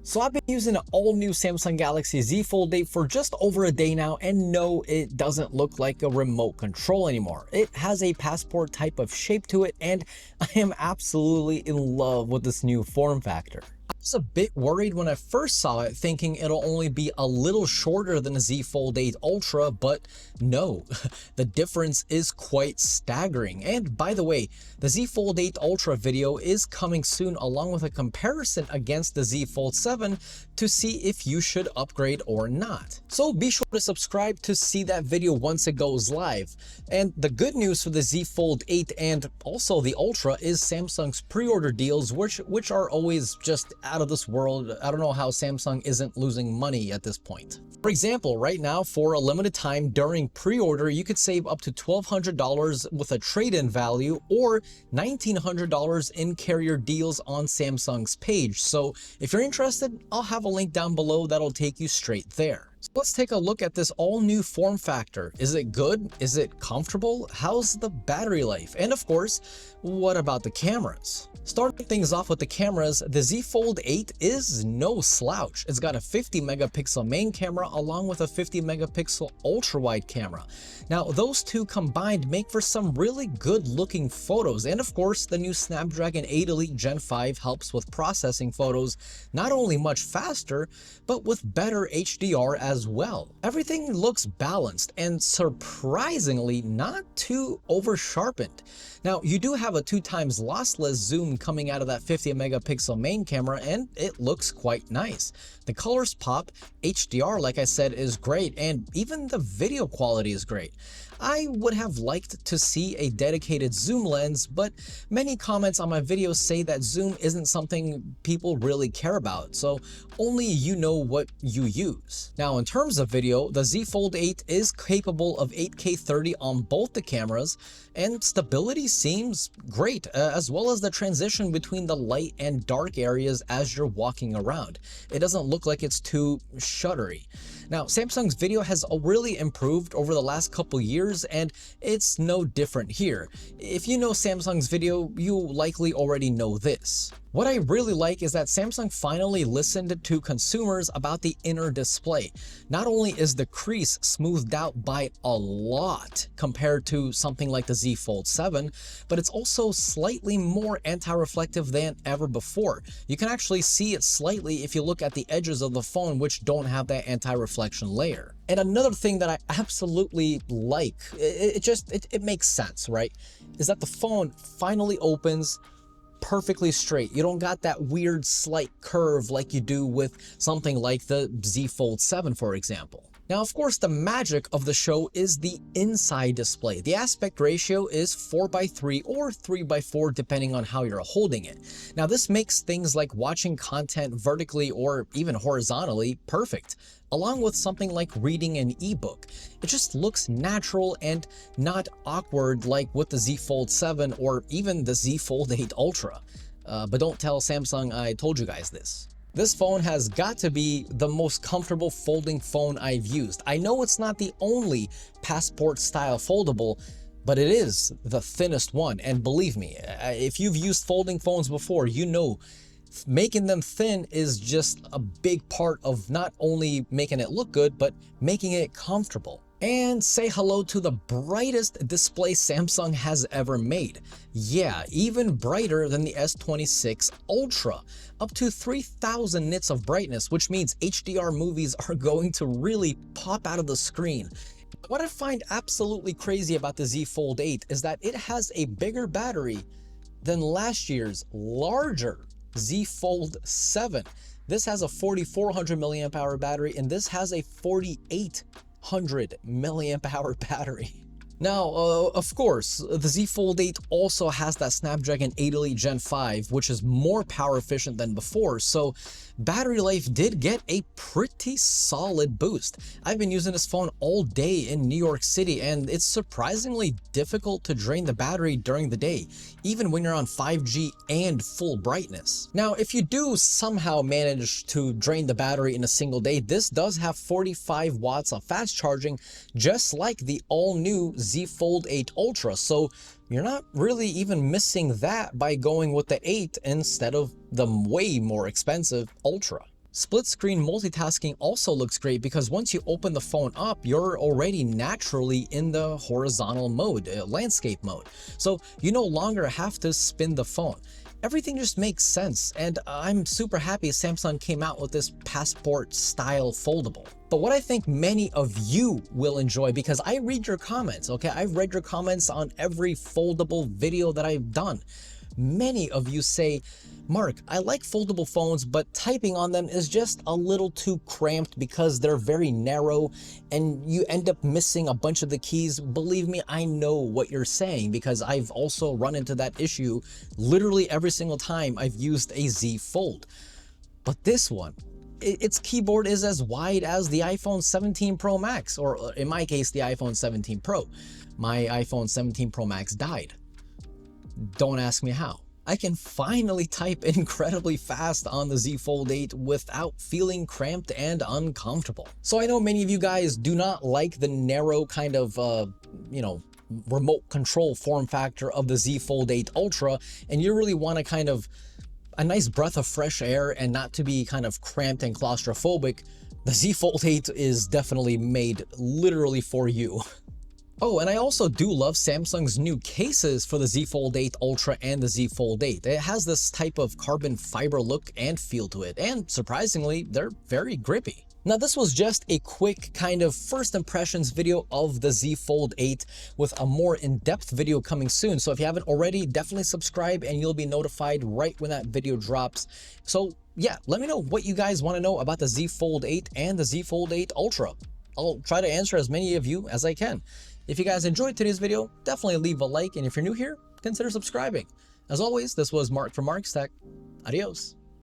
So I've been using an all-new Samsung Galaxy Z Fold8 for just over a day now, and no, it doesn't look like a remote control anymore. It has a passport type of shape to it, and I am absolutely in love with this new form factor. I was a bit worried when I first saw it, thinking it'll only be a little shorter than the Z Fold8 Ultra, but no, the difference is quite staggering. And by the way, the Z Fold8 Ultra video is coming soon, along with a comparison against the Z Fold7 to see if you should upgrade or not. So be sure to subscribe to see that video once it goes live. And the good news for the Z Fold8 and also the Ultra is Samsung's pre-order deals, which are always just out of this world. I don't know how Samsung isn't losing money at this point. For example, right now, for a limited time during pre-order, you could save up to $1,200 with a trade-in value or $1,900 in carrier deals on Samsung's page. So if you're interested, I'll have a link down below that'll take you straight there. So let's take a look at this all new form factor. Is it good? Is it comfortable? How's the battery life? And of course, what about the cameras? Starting things off with the cameras, the Z Fold8 is no slouch. It's got a 50 megapixel main camera along with a 50 megapixel ultra wide camera. Now, those two combined make for some really good looking photos. And of course, the new Snapdragon 8 Elite Gen 5 helps with processing photos not only much faster, but with better HDR as well. Everything looks balanced and surprisingly not too over sharpened. Now, you do have a 2x lossless zoom coming out of that 50 megapixel main camera, and it looks quite nice. The colors pop, HDR, like I said, is great, and even the video quality is great. I would have liked to see a dedicated zoom lens, but many comments on my videos say that zoom isn't something people really care about, so only you know what you use. Now, in terms of video, the Z Fold8 is capable of 8K 30 on both the cameras, and stability seems great, as well as the transition between the light and dark areas as you're walking around. It doesn't look like it's too shuttery. Now, Samsung's video has really improved over the last couple years, and it's no different here. If you know Samsung's video, you likely already know this. What I really like is that Samsung finally listened to consumers about the inner display. Not only is the crease smoothed out by a lot compared to something like the Z Fold7, but it's also slightly more anti-reflective than ever before. You can actually see it slightly if you look at the edges of the phone, which don't have that anti-reflection layer. And another thing that I absolutely like, it makes sense, right? Is that the phone finally opens perfectly straight. You don't got that weird slight curve like you do with something like the Z Fold7, for example. Now, of course, the magic of the show is the inside display. The aspect ratio is 4:3 or 3:4 depending on how you're holding it. Now, this makes things like watching content vertically or even horizontally perfect, along with something like reading an ebook. It just looks natural and not awkward like with the Z Fold7 or even the Z Fold8 Ultra. But don't tell Samsung I told you guys this. This phone has got to be the most comfortable folding phone I've used. I know it's not the only passport style foldable, but it is the thinnest one. And believe me, if you've used folding phones before, you know making them thin is just a big part of not only making it look good, but making it comfortable. And say hello to the brightest display Samsung has ever made. Yeah, even brighter than the S26 Ultra, up to 3000 nits of brightness, which means HDR movies are going to really pop out of the screen. What I find absolutely crazy about the Z Fold8 is that it has a bigger battery than last year's larger Z Fold7. This has a 4400 milliamp hour battery, and this has a 4800 milliamp hour battery. Now, of course, the Z Fold8 also has that Snapdragon 8 Elite Gen 5, which is more power efficient than before, so battery life did get a pretty solid boost. I've been using this phone all day in New York City, and it's surprisingly difficult to drain the battery during the day, even when you're on 5G and full brightness. Now, if you do somehow manage to drain the battery in a single day, this does have 45 watts of fast charging, just like the all-new Z Fold8 Ultra, so you're not really even missing that by going with the 8 instead of the way more expensive Ultra. Split screen multitasking also looks great because once you open the phone up, you're already naturally in the horizontal mode, landscape mode. So you no longer have to spin the phone. Everything just makes sense, and I'm super happy Samsung came out with this passport style foldable. But what I think many of you will enjoy, because I read your comments, okay? I've read your comments on every foldable video that I've done. Many of you say, Mark, I like foldable phones, but typing on them is just a little too cramped because they're very narrow and you end up missing a bunch of the keys. Believe me, I know what you're saying because I've also run into that issue literally every single time I've used a Z Fold. But this one, its keyboard is as wide as the iPhone 17 Pro Max, or in my case, the iPhone 17 Pro. My iPhone 17 Pro Max died. Don't ask me how. I can finally type incredibly fast on the Z Fold8 without feeling cramped and uncomfortable. So I know many of you guys do not like the narrow kind of, remote control form factor of the Z Fold8 Ultra, and you really want to kind of a nice breath of fresh air and not to be kind of cramped and claustrophobic. The Z Fold8 is definitely made literally for you. Oh, and I also do love Samsung's new cases for the Z Fold8 Ultra and the Z Fold8. It has this type of carbon fiber look and feel to it, and surprisingly, they're very grippy. Now, this was just a quick kind of first impressions video of the Z Fold8 with a more in-depth video coming soon. So if you haven't already, definitely subscribe and you'll be notified right when that video drops. So yeah, let me know what you guys want to know about the Z Fold8 and the Z Fold8 Ultra. I'll try to answer as many of you as I can. If you guys enjoyed today's video, definitely leave a like, and if you're new here, consider subscribing. As always, this was Mark from Mark's Tech. Adios.